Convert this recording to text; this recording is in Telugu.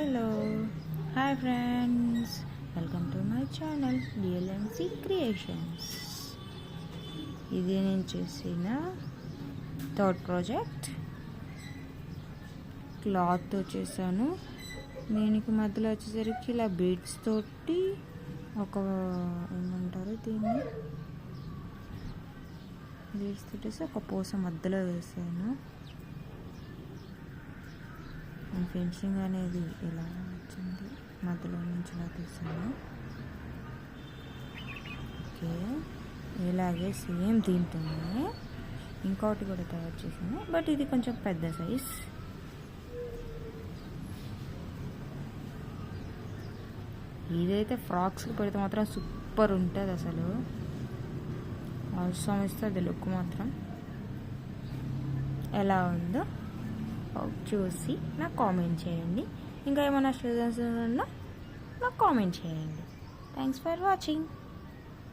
Hello hi friends, welcome to my channel DLMC creations. ఇది నేను చేసిన థర్డ్ ప్రాజెక్ట్. క్లాత్తో చేశాను. దీనికి మధ్యలో వచ్చేసరికి ఇలా బీడ్స్ తోటి ఒక ఏమంటారు దీన్ని, బీడ్స్ తోటి ఒక పూస మధ్యలో వేసాను. ఫినిషింగ్ అనేది ఇలా వచ్చింది, మధ్యలో నుంచి ఇలా తీసాను. ఓకే, ఇలాగే సేమ్ దీంట్లోనే ఇంకోటి కూడా తయారు చేశాను, బట్ ఇది కొంచెం పెద్ద సైజ్. ఇదైతే ఫ్రాక్స్కి పెడితే మాత్రం సూపర్ ఉంటుంది. అసలు అవసరం ఇస్తుంది లుక్ మాత్రం. ఎలా ఉందో చూసి నాకు కామెంట్ చేయండి. ఇంకా ఏమైనా సజెషన్స్ ఉన్నా నాకు కామెంట్ చేయండి. Thanks for watching.